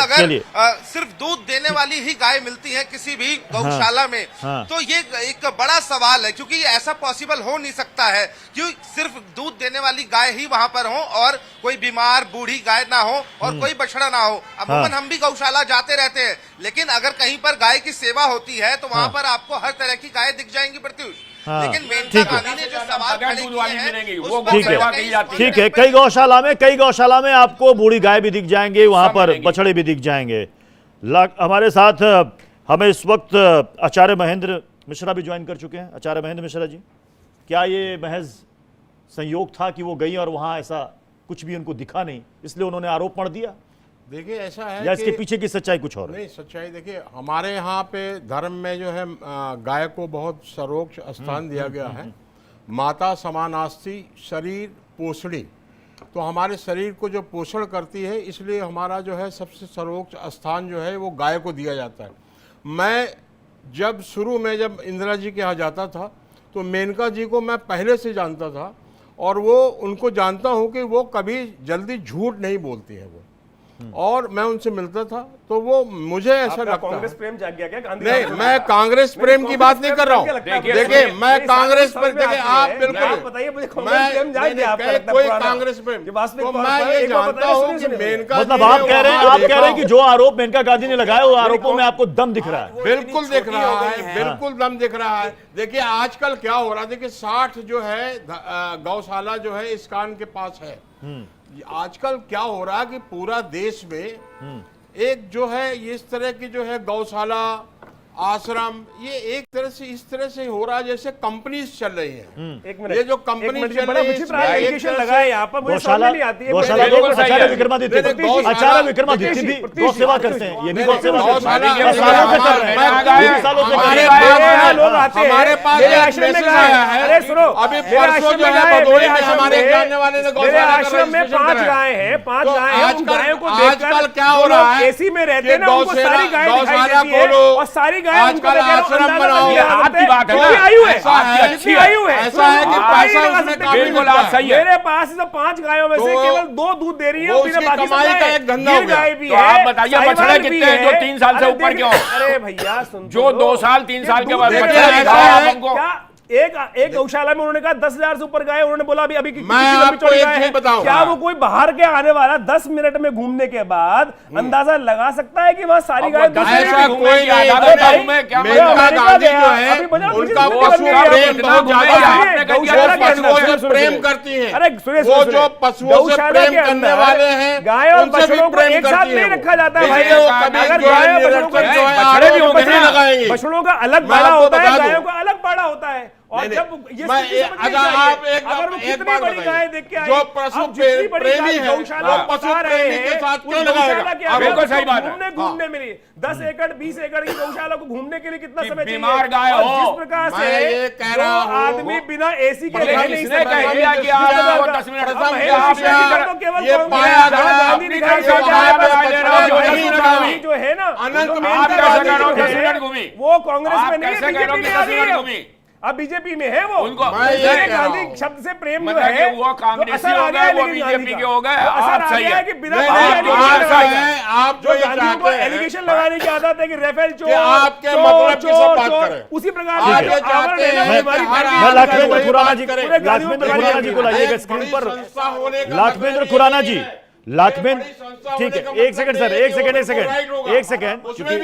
अगर सिर्फ दूध देने वाली ही गाय मिलती है किसी भी गौशाला में, तो ये एक बड़ा सवाल है, क्योंकि ऐसा पॉसिबल हो नहीं सकता है कि सिर्फ दूध देने वाली गाय ही वहां पर हो और कोई बीमार बूढ़ी गाय ना हो और कोई बछड़ा ना हो। अमूमन हम भी गौशाला जाते रहते हैं, लेकिन अगर कहीं पर गाय की सेवा होती है तो वहां पर आपको हर तरह की गाय दिख जाएंगी प्रत्युष। लेकिन मेनका गांधी ने जो सवाल खड़े किए हैं, ठीक है, कई गौशाला में आपको बूढ़ी गाय भी दिख जाएंगे, वहां पर बछड़े भी दिख जाएंगे। हमारे साथ हमें इस वक्त आचार्य महेंद्र मिश्रा भी ज्वाइन कर चुके हैं। आचार्य महेंद्र मिश्रा जी, क्या ये महज संयोग था कि वो गई और वहां ऐसा कुछ भी उनको दिखा नहीं, इसलिए उन्होंने आरोप मढ़ दिया? देखिए ऐसा है या इसके पीछे की सच्चाई कुछ और? नहीं, सच्चाई देखिए, हमारे यहाँ पे धर्म में जो है गाय को बहुत सर्वोच्च स्थान दिया गया है। माता समानास्ति शरीर पोषणी, तो हमारे शरीर को जो पोषण करती है, इसलिए हमारा जो है सबसे सर्वोच्च स्थान जो है वो गाय को दिया जाता है। मैं जब शुरू में जब इंदिरा जी के यहाँ जाता था तो मेनका जी को मैं पहले से जानता था और वो उनको जानता हूँ कि वो कभी जल्दी झूठ नहीं बोलती है वो, और मैं उनसे मिलता था तो वो मुझे ऐसा लगता कांग्रेस प्रेम जाग गया क्या गांधी? नहीं, मैं कांग्रेस प्रेम की बात नहीं कर रहा हूँ। देखिए मैं कांग्रेस पर, देखिए आप बिल्कुल बताइए मुझे कांग्रेस प्रेम जाग गया आपका? कोई कांग्रेस प्रेम, तो मैं ये जानता हूँ कि मेनका, मतलब आप कह रहे हैं कि जो आरोप मेनका गांधी ने लगाया वो आरोपों में आपको दम दिख रहा है? बिल्कुल दिख रहा है, बिल्कुल दम दिख रहा है। देखिए आजकल क्या हो रहा है, देखिए 60 जो है गौशाला जो है इस्कॉन के पास है। आजकल क्या हो रहा है कि पूरा देश में एक जो है इस तरह की जो है गौशाला आश्रम, ये एक तरह से इस तरह से हो रहा है जैसे कंपनीज चल रही हैं। एक मिनट, ये जो कंपनी चल रही है लगाए यहाँ पर, मुझे समझ नहीं आती है। आचार्य विक्रमादित्य भी गौ सेवा करते हैं, ये भी गौ सेवा हमारे पास अरे सुनो, अभी परसों जो है भदोही में हमारे जानने वाले ने मेरे आश्रम में 5 गायें हैं, 5 गायें हैं। उन गायों को देखकर क्या हो रहा है, एसी में रहते हैं ना, उनको सारी गायें दिखाई देती है और सारी आजकल आश्रम बनाओ, आपकी बात है, आयु है, अच्छी आयु है, ऐसा है कि पैसा उसमें काफी मिलता है। मेरे पास 5 गायों में से केवल 2 दूध दे रही है, कमाई का एक धंधा हो गाय भी तो है। आप बताइए बछड़े कितने हैं जो 3 साल से ऊपर क्यों? अरे भैया सुन, जो 2 साल 3 साल के बाद एक गौशाला में उन्होंने कहा 10,000 से ऊपर गाय, उन्होंने बोला अभी मैं आपको एक चीज बताऊं, क्या वो कोई बाहर के आने वाला 10 मिनट में घूमने के बाद अंदाजा लगा सकता है कि वहां सारी गाय? ऐसा कोई नहीं, मेनका गांधी जो है उनका पशु प्रेम बहुत ज्यादा है, पशुओं से प्रेम करती है। अरे वो जो पशुओं से प्रेम करने वाले हैं गाय और बछड़ों को एक साथ नहीं रखा जाता है भाई। अगर गाय और बछड़ों का अलग बाड़ा होता है, गायों का अलग बाड़ा होता है। और जब ये अगर वो कितनी बड़ी गाय देख के आए, जो पशु प्रेमी है वो पशु प्रेमी के साथ क्यों लगाएगा? बिल्कुल सही बात है। घूमने मिली 10 एकड़ 20 एकड़ की गौशाला को घूमने के लिए कितना समय चाहिए? बीमार गाय हो, जिस प्रकार से कह रहा हूं, आदमी बिना एसी के रह नहीं इसने कह दिया कि आप 10 मिनट ये पाया जो है ना, वो कांग्रेस में नहीं, अब बीजेपी में है। वो गांधी शब्द से प्रेम जो है वो कांग्रेसी हो गए, वो बीजेपी के हो गए। आप सही है कि बिना आप जो गांधी को एलिगेशन लगाने की आदत है कि राफेल चोर, आपके मतलब की सब बात करें, उसी प्रकार से लाखवेंद्र खुराना जी को लाइएगा स्क्रीन पर। लाखवेंद्र खुराना जी, लाखवेंद्र, ठीक है, एक सेकंड सर, एक सेकंड, क्योंकि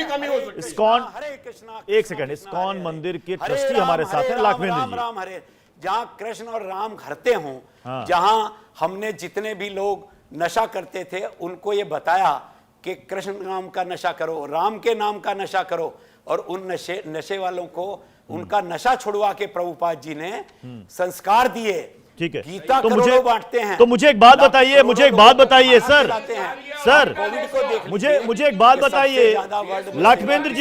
इस्कॉन मंदिर के ट्रस्टी हमारे साथ हैं लाखवेंद्र जी। राम हरे, जहां कृष्ण और राम घरते हों, जहां हमने जितने भी लोग नशा करते थे उनको ये बताया कि कृष्ण नाम का नशा करो, राम के नाम का नशा करो, और उन नशे वालों को उनका नशा छुड़वा के प्रभुपाद जी ने संस्कार दिए। ठीक है, गीता तो करोड़ों बांटते हैं। तो मुझे एक बात बताइए, मुझे एक बात बताइए सर, मुझे एक बात बताइए लाखवेंद्र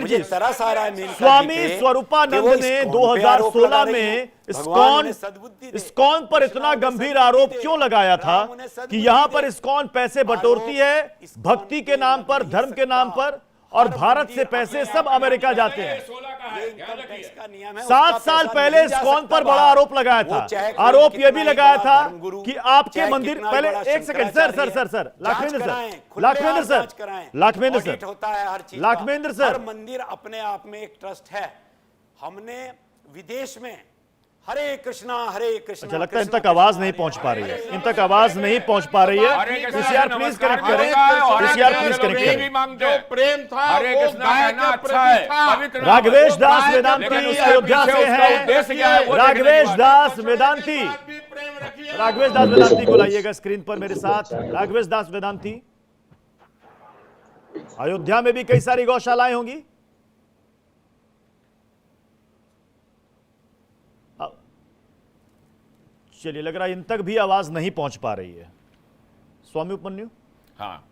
जी, स्वामी स्वरूपानंद ने 2016 में इस्कॉन पर इतना गंभीर आरोप क्यों लगाया था कि यहां पर इस्कॉन पैसे बटोरती है भक्ति के नाम पर, धर्म के नाम पर, और भारत से पैसे सब अमेरिका जाते हैं? ये इनकम टैक्स का नियम है। 7 उसका साल पैसा पहले नहीं जा इस्कॉन सकता पर बड़ा बाहर। आरोप लगाया वो था। चाहे कोई आरोप कितना यह भी ही लगाया बड़ा था धर्मगुरु, कि आपके चाहे मंदिर कितना ही पहले बड़ा एक सेकंड शंकराचार्य सर लाखवेंद्र कराएं, सर खुलेआम लाखवेंद्र जांच सर कराएं। लाखवेंद्र ऑडिट सर होता है हर चीज का। लाखवेंद्र सर। हर मंदिर अपने आप में एक ट्रस्ट है। हमने विदेश में हरे कृष्णा अच्छा लगता है इन तक आवाज नहीं पहुंच पा रही है, इन तक आवाज नहीं पहुंच पा रही है। पीसीआर प्लीज कनेक्ट करें, पीसीआर प्लीज कनेक्ट करें। जो प्रेम था हरे वो कृष्णा गाय कहना के अच्छा प्रति है, था। पवित्र नाम है। राघवेश वो दास गाय के वेदांती प्रति उसका अयोध्या से उसका उद्देश्य क्या है, हैं। वो राघवेश देखने दास वेदांती, भी प्रेम रखिए। राघवेश दास वेदांती को लाइएगा स्क्रीन पर मेरे साथ। राघवेश दास वेदांती, अयोध्या में भी कई सारी गौशालाएं होंगी। चलिए लग रहा है इन तक भी आवाज नहीं पहुंच पा रही है। स्वामी उपमन्यु, हाँ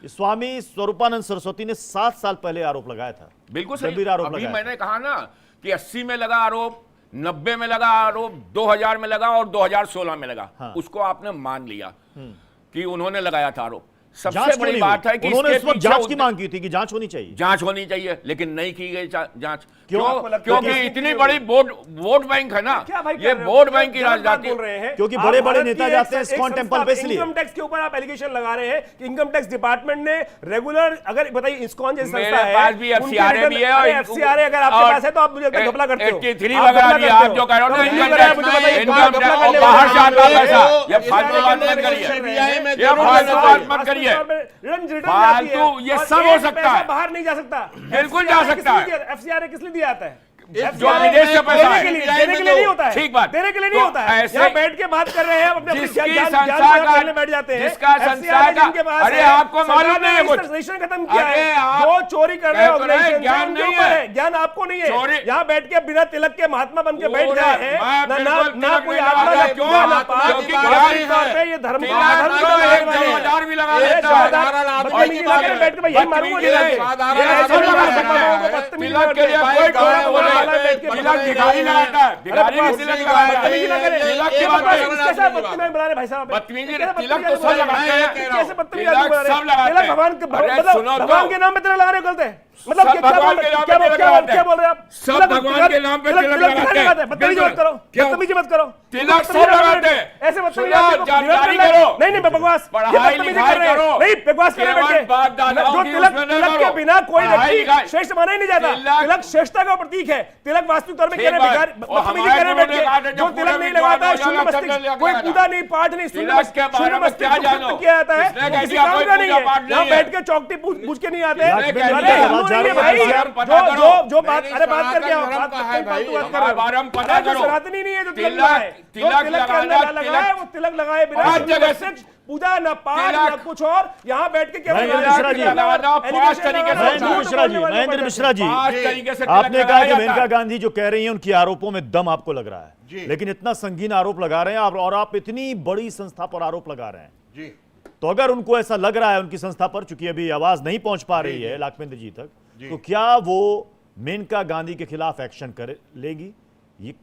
स्वामी स्वरूपानंद सरस्वती ने 7 साल पहले आरोप लगाया था, बिल्कुल गंभीर सही। आरोप अभी लगाया मैंने कहा ना कि 80 में लगा आरोप, 90 में लगा आरोप, 2000 में लगा और 2016 में लगा। हाँ। उसको आपने मान लिया कि उन्होंने लगाया था आरोप। जांच सबसे क्यों बड़ी नहीं बात हुई? है कि उन्होंने इसके उस वक्त पीछे जांच की मांग की थी कि जांच होनी चाहिए, जांच होनी चाहिए, लेकिन नहीं की गई जांच। क्यों? आपको क्यों? लगता है क्योंकि कि- इतनी बड़ी वोट बैंक है ना, क्या भाई ये कर रहे हो? वोट बैंक की गलत बात राजनीति बोल रहे हैं। क्योंकि आप बड़े बड़े भारत नेता की जाते हैं एक इस्कॉन संस्था टेम्पल पे इसलिए। इनकम टैक्स के ऊपर आप एलिगेशन लगा रहे हैं कि इनकम टैक्स डिपार्टमेंट ने रेगुलर, अगर बताइए इस्कॉन जैसी मेरे संस्था है, पास भी उनके FCRA रिटर्न- भी है अरे और FCRA अगर आपके पास है तो आप मुझे लगता है घपला करते हो। 83 आप वगैरह घपला भी करते आप जो कह रहे हो ना, तो इनकम मुझे बताइए, मुझे बताइए, इनकम घपला करने और वाले बाहर से लोग आता हैं। पैसा, ये इस फालतू तरह बात के मत करिए। CBI में ये फालतू बात मत करिए। रिटर्न फालतू ये और सब एक हो सकता पैसा है। बाहर नहीं जा सकता। बिल्कुल जा सकता है। FCRA किस लिए दिया जाता है? जो FCRA विदेश से पैसा देने है। के लिए नहीं होता है। ठीक बात। देने के लिए नहीं तो होता है। ऐसे- यहाँ बैठ के बात कर रहे हैं, अपने जिसकी ज्ञान संस्था का- करने बैठ जाते हैं। जिसका FCRA संस्था का- जिनके पास अरे है, आपको मालूम सरकार ने नहीं है इस कुछ। रजिस्ट्रेशन खत्म किया अरे है। आप जो चोरी कर रहे हैं कह तो रहे हैं, organization, ज्ञान उनके नहीं ऊपर है। है, ज्ञान आपको नहीं है। चोरी- यहाँ बैठ के बिना तिलक के महात्मा बन के बैठ पूरा- गए हैं। मैं ना बिल्कुल ना तिलक कोई नहीं आत्मा लगा ना क्यों? पूजा, ना पाठ, क्योंकि ना ज्ञान धार्मिक तौर पे ये धर्म तिलक धर्म तो के एक बारे में है। 2000 भी लगा ये लेता है। साधारण आदमी बदतमीजी की ना बात करें, है। बैठ के मैं यही मारूंगा नहीं बदतमीजी लगा। साधारण ये ऐसे आदमी नहीं की कर सकता, बात है। लोगों को बदतमीजी तिलक के लिए करते हैं। कोई थोड़ा कोई बोला बोले, वाला बैठ के तिलक भिखारी लगाता है, भिखारी भी तिलक लगाता है। बदतमीजी ना करें। तिलक ये की बात बदतमीजी है। इसके साथ बदतमीजी बना रहे भाई साहब। बदतमीजी कैसे तिलक तो बदतमीजी सब लगाते हैं। कैसे बदतमीजी तिलक बना रहे हैं? सब लगाते तिलक हैं। भगवान के अरे मतलब सुनो तो। भगवान के नाम पे तिलक लगा रहे हो, गलत है। मतलब सब क्या भगवान बोल के नाम पे क्या तिलक क्या लगाते हैं। क्या बोल रहे हैं आप? सब तिलक- भगवान के नाम पे तिलक- तिलक तिलक लगाते हैं। लगाते हैं। बदतमीजी मत करो, क्यों? बदतमीजी मत करो। तिलक सब लगाते हैं। ऐसे बदतमीजी सुनो, आप लोग जानकारी विरोध कर रहे हैं। करो। नहीं नहीं बकवास, ये पढ़ाई बदतमीजी लिखाई कर रहे हैं। करो। नहीं बकवास कर रहे केवल हैं बाप दादाओं जो की तिलक उसमें न तिलक के करो। बिना कोई पढ़ाई व्यक्ति लिखाई- श्रेष्ठ माना ही नहीं जाता। तिलक श्रेष्ठता का प्रतीक है। तिलक वास्तविक तौर में ठीक कह रहे बात। भिखारी और बदतमीजी हमारे कर रहे हैं बैठ गुरु ने कहा था, के। जब जो तिलक पूरे नहीं विद्वान लगाता है हो शून्य जाना, मस्तिष्क, चक्कर लगा कोई देना। पूजा नहीं पाठ नहीं शून्य तिलक के बारे में मस्तिष्क क्या को जानो? खत्म किया जाता है। इसने कह किसी दिया काम कोई का नहीं पूजा है। पाठ नहीं यहाँ है। बैठ के चौकटी पूछ के नहीं आते। इसने कह अरे दिया, हिंदू नहीं है भाई, भाई। बारम पता जो करो। जो जो बात नहीं, अरे बात सनातन करके आओ, धर्म बात का है भाई। फालतू बात कर रहे हो। बारम पता अरे जो करो। सनातनी नहीं है जो तिलक तिलक- लगाए, जो तिलक तिलक के लगाना, अंदर लगाए तिलक- वो तिलक लगाए बिना पांच शून्य जगह मस्तिष्क, पूजा न पाठ तिलक- न कुछ और। यहाँ बैठ के केवल महेंद्र राजनीति मिश्रा जी, करना, लगाना, पांच एलिगेशन तरीके से लगाना, महेंद्र झूठ मिश्रा जी, बोलने वाले महेंद्र बन मिश्रा जी, पांच तरीके से आपने तिलक कहा कि लगाया मेनका जाता है। गांधी जो कह रही हैं उनके आरोपों में दम आपको लग रहा है, जी। लेकिन इतना संगीन आरोप लगा रहे हैं आप, और आप इतनी बड़ी संस्था पर आरोप लगा रहे हैं। जी तो अगर उनको ऐसा लग रहा है उनकी संस्था पर, चूंकि अभी आवाज नहीं पहुंच पा रही है लाखवेंद्र जी तक, तो क्या वो मेनका गांधी के खिलाफ एक्शन कर लेगी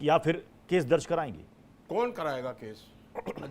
या फिर केस दर्ज कराएंगी? कौन कराएगा केस?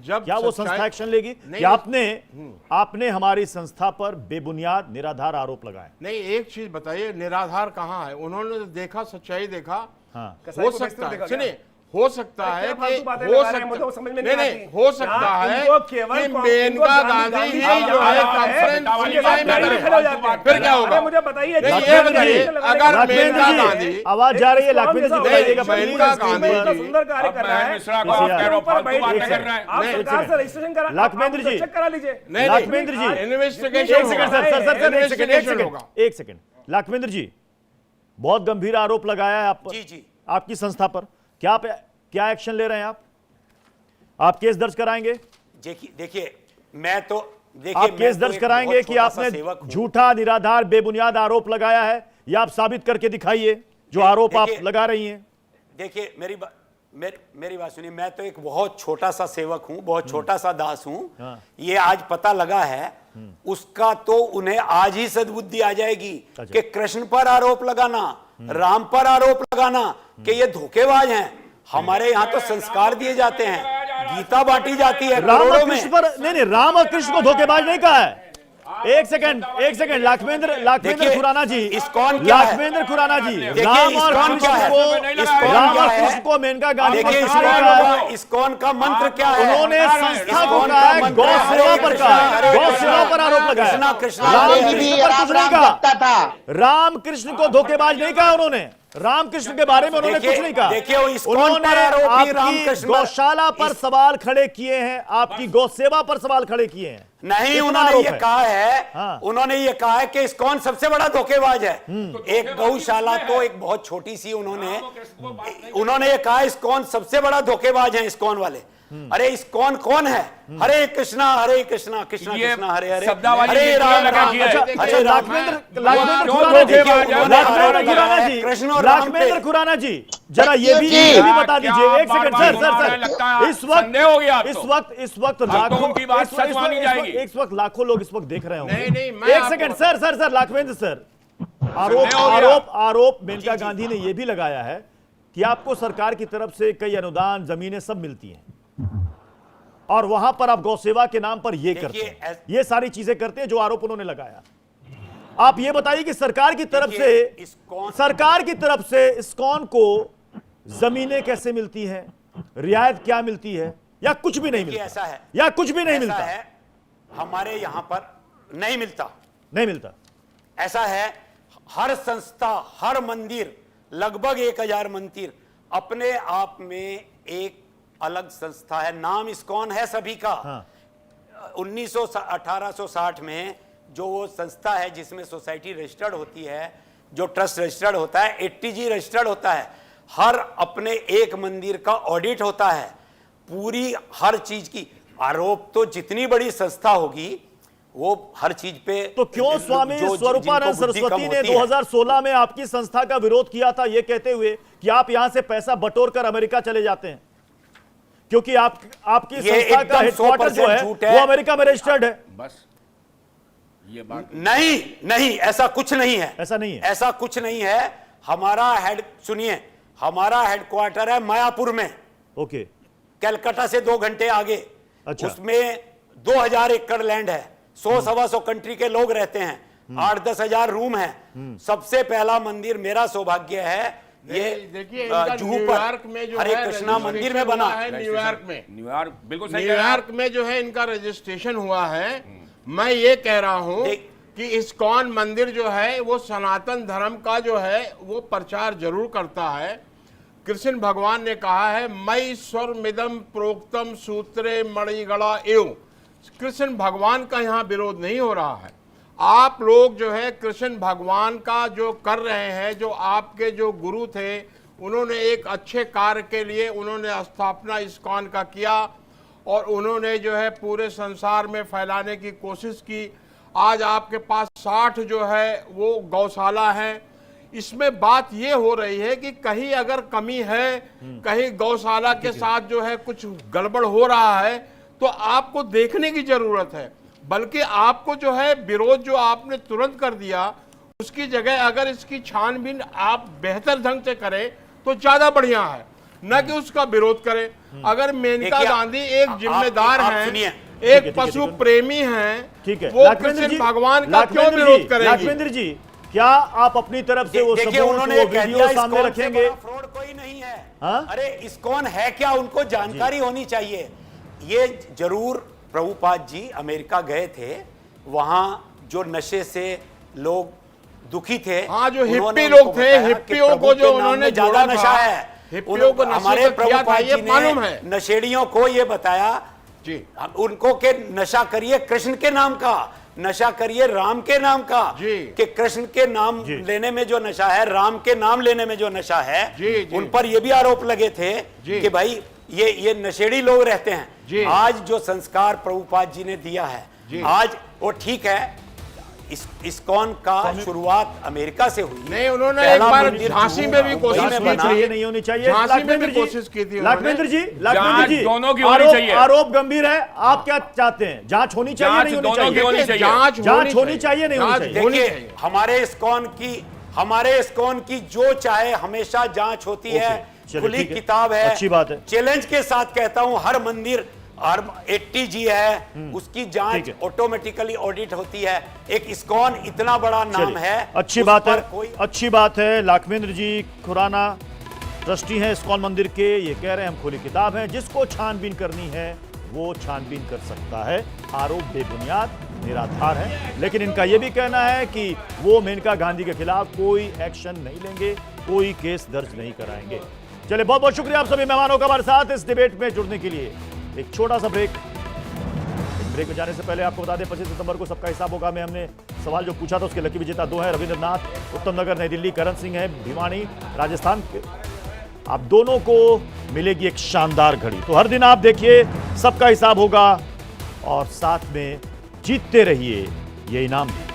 जब क्या वो सच्चाई- संस्था एक्शन लेगी नहीं, कि आपने हमारी संस्था पर बेबुनियाद निराधार आरोप लगाए? नहीं, एक चीज बताइए, निराधार कहाँ है? उन्होंने देखा, सच्चाई देखा। हाँ, हो सकता है, सुनिए, हो सकता अरे है क्या कि फालतू बातें हो लगा रहे हैं, सकता मुझे वो समझ में नहीं नहीं नहीं आती। हो सकता यहाँ है इनको केवल कि इनको मेनका गांधी गांधी ही जी जो है है, कॉन्फ्रेंस उनके साथ में लड़ाई खड़े हो जाते हैं। फिर क्या होगा? अरे मुझे बताइए, नहीं, लाखवेंद्र ये जी, बताइए, अगर लाखवेंद्र मेनका जी, गांधी आवाज जा रही है, लाखवेंद्र जी नहीं, बताइएगा नहीं, प्लीज। मेनका स्क्रीन गांधी पर। इतना सुंदर कार्य अब कर रहा मैं है। मिश्रा को आप आप कह रहे हो, फालतू बैठ बातें के कर रहे हैं। आप नहीं, सरकार एक से रजिस्ट्रेशन करा, लाखवेंद्र जी, चेक करा लीजिए। नहीं, लाखवेंद्र जी, इन्वेस्टिगेशन एक सेकंड सर, सर, सर, एक सेकंड, एक Investigation होगा। सेकंड, एक सेकंड। लाखवेंद्र जी, बहुत गंभीर आरोप लगाया है आप पर, जी, जी। आपकी संस्था पर। क्या एक्शन ले रहे हैं आप केस दर्ज कराएंगे? देखिए मैं तो देखिए आप मैं केस तो दर्ज एक कराएंगे बहुत कि छोटा सा आपने सेवक हूं। झूठा, निराधार, बेबुनियाद आरोप लगाया है, या आप साबित करके दिखाइए जो आरोप आप देखिए- लगा रही हैं? देखिए मेरी बात सुनिए, मैं तो एक बहुत छोटा सा सेवक हूं, बहुत छोटा सा दास हूं। ये आज पता लगा है, उसका तो उन्हें आज ही सद्बुद्धि आ जाएगी कि कृष्ण पर आरोप लगाना, राम पर आरोप लगाना कि ये धोखेबाज हैं। हमारे यहाँ तो संस्कार दिए जाते हैं, गीता बांटी जाती है राम और करोड़ों कृष्ण में। पर नहीं, राम और कृष्ण को धोखेबाज नहीं कहा है। एक सेकंड लाखवेंद्र देखिए, खुराना जी, इस्कॉन क्या है? लाखवेंद्र खुराना जी, देखिए, राम और इस्कॉन क्या है? राम और कृष्ण को मेनका गांधी देखिए इस्कॉन का मंत्र क्या है? उन्होंने संस्था को इस्कॉन कहा का है मंत्र गौ है, सेवा पर कहा है, गौ सेवा पर आरोप लगाया। कृष्णा कृष्णा राम हरे कृष्ण हरे। पर कुछ नहीं कहा, राम कृष्ण को धोखेबाज नहीं कहा उन्होंने, रामकृष्ण के बारे में उन्होंने कुछ नहीं कहा। देखिए, वो इस्कॉन उन्होंने पर आरोपी आपकी रामकृष्ण गौशाला पर सवाल खड़े किए हैं, आपकी गौ सेवा पर सवाल खड़े किए हैं। नहीं, कितना उन्होंने आरोप ये है? कहा है, हाँ। उन्होंने ये कहा है कि इस्कॉन सबसे बड़ा धोखेबाज है। एक गौशाला तो एक बहुत छोटी सी, उन्होंने ये कहा इस्कॉन सबसे बड़ा धोखेबाज है इस्कॉन वाले। अरे इस्कॉन कौन है? हरे कृष्णा कृष्णा कृष्णा हरे हरे, हरे राम राम। अच्छा, लाखवेंद्र खुराना जी, जरा ये भी बता दीजिए, एक सेकंड सर, इस वक्त लाखों लोग इस वक्त देख रहे होंगे। एक सेकंड सर, लाखवेंद्र सर, आरोप मेनका गांधी ने यह भी लगाया है कि आपको सरकार की तरफ से कई अनुदान, जमीनें सब मिलती हैं और वहां पर आप गौ सेवा के नाम पर ये करते हैं, ये सारी चीजें करते हैं जो आरोप उन्होंने लगाया। आप ये बताइए कि सरकार की तरफ से इस्कॉन को जमीनें कैसे मिलती हैं, रियायत क्या मिलती है, या कुछ भी नहीं मिलता? ऐसा है, या कुछ भी नहीं मिलता है, हमारे यहां पर नहीं मिलता। ऐसा है, हर संस्था, हर मंदिर, लगभग 1000 मंदिर अपने आप में एक अलग संस्था है, नाम इस्कॉन है सभी का। हाँ। 1860 में जो वो संस्था है जिसमें सोसाइटी रजिस्टर्ड होती है, जो ट्रस्ट रजिस्टर्ड होता है, ATG रजिस्टर्ड होता है, हर अपने एक मंदिर का ऑडिट होता है, पूरी हर चीज की। आरोप तो जितनी बड़ी संस्था होगी वो हर चीज पे। तो क्यों स्वामी स्वरूपानंद सरस्वती ने 2016 में आपकी संस्था का विरोध किया था, यह कहते हुए कि आप यहां से पैसा बटोर कर अमेरिका चले जाते हैं, क्योंकि आपकी संस्था का हेडक्वार्टर जो है वो अमेरिका में रजिस्टर्ड है? बस ये बात नहीं, ऐसा कुछ नहीं है। ऐसा कुछ नहीं है। हमारा हेडक्वार्टर है मायापुर में, ओके, कलकत्ता से 2 घंटे आगे। अच्छा। उसमें 2000 एकड़ लैंड है, 100-125 कंट्री के लोग रहते हैं, 8-10 हजार रूम है। सबसे पहला मंदिर मेरा सौभाग्य है, ये देखिए न्यूयॉर्क में जो हरे कृष्णा मंदिर में बना है, न्यूयॉर्क बिल्कुल सही, न्यूयॉर्क में जो है इनका रजिस्ट्रेशन हुआ है। मैं ये कह रहा हूं कि इस्कॉन मंदिर जो है वो सनातन धर्म का जो है वो प्रचार जरूर करता है। कृष्ण भगवान ने कहा है, मई स्वरमिदम प्रोक्तम सूत्रे मणिगणा एव। कृष्ण भगवान का यहाँ विरोध नहीं हो रहा है। आप लोग जो है कृष्ण भगवान का जो कर रहे हैं, जो आपके जो गुरु थे उन्होंने एक अच्छे कार्य के लिए उन्होंने स्थापना इस्कॉन का किया और उन्होंने जो है पूरे संसार में फैलाने की कोशिश की। आज आपके पास 60 जो है वो गौशाला है। इसमें बात ये हो रही है कि कहीं अगर कमी है, कहीं गौशाला के साथ जो है कुछ गड़बड़ हो रहा है तो आपको देखने की जरूरत है। बल्कि आपको जो है विरोध जो आपने तुरंत कर दिया, उसकी जगह अगर इसकी छानबीन आप बेहतर ढंग से करें तो ज्यादा बढ़िया है, न कि उसका विरोध करें। अगर मेनका गांधी एक जिम्मेदार हैं, एक पशु प्रेमी हैं, ठीक है, वो कृष्ण भगवान का क्यों विरोध करेंगे? लाखवेंद्र जी, क्या आप अपनी तरफ से वो सबूत, वो वीडियो सामने रखेंगे? फ्रॉड कोई नहीं है। हाँ? अरे इस्कॉन है क्या, उनको जानकारी होनी चाहिए। ये जरूर प्रभुपाद जी अमेरिका गए थे, वहां जो नशे से लोग दुखी थे, हाँ, जो हिप्पी लोग थे, हिप्पियों को जो उन्होंने ज्यादा नशा है, हिप्पियों को हमारे प्रभुपाद जी मालूम है, ने नशेड़ियों को ये बताया जी, उनको के नशा करिए कृष्ण के नाम का, नशा करिए राम के नाम का, कि कृष्ण के नाम लेने में जो नशा है, राम के नाम लेने में जो नशा है, उन पर ये भी आरोप लगे थे कि भाई ये नशेड़ी लोग रहते हैं। आज जो संस्कार प्रभुपाद जी ने दिया है, आज वो ठीक है। इस्कॉन का शुरुआत अमेरिका से हुई। नहीं, उन्होंने एक बार झांसी में भी कोशिश की थी, नहीं होनी चाहिए। झांसी में भी कोशिश की थी। लाखवेंद्र जी, दोनों की होनी चाहिए। आरोप गंभीर है, आप क्या चाहते हैं? जांच होनी चाहिए, नहीं होनी चाहिए? जांच होनी चाहिए, नहीं होनी चाहिए? देखिए, हमारे इस्कॉन की जो चाहे हमेशा जांच होती है, खुली किताब है। अच्छी बात है। चैलेंज के साथ कहता हूं, हर मंदिर और 80G है, उसकी ठीक जांच है। ऑटोमेटिकली ऑडिट होती है। एक इस्कॉन इतना बड़ा नाम चलिए, है, अच्छी उस बात पर है, कोई अच्छी बात है। लाखवेंद्र जी खुराना ट्रस्टी हैं इस्कॉन मंदिर के, ये कह रहे हैं हम खुली किताब हैं, जिसको छानबीन करनी है वो छानबीन कर सकता है। आरोप बेबुनियाद, निराधार है, लेकिन इनका यह भी कहना है कि वो मेनका गांधी के खिलाफ कोई एक्शन नहीं लेंगे, कोई केस दर्ज नहीं कराएंगे। चलिए, बहुत बहुत शुक्रिया आप सभी मेहमानों का हमारे साथ इस डिबेट में जुड़ने के लिए। एक छोटा सा ब्रेक में जाने से पहले आपको बता दें 25 सितंबर को सबका हिसाब होगा में हमने सवाल जो पूछा था उसके लकी विजेता 2 हैं, रविंद्रनाथ उत्तम नगर नई दिल्ली, करण सिंह है भिवानी राजस्थान के। आप दोनों को मिलेगी एक शानदार घड़ी। तो हर दिन आप देखिए सबका हिसाब होगा और साथ में जीतते रहिए ये इनाम भी।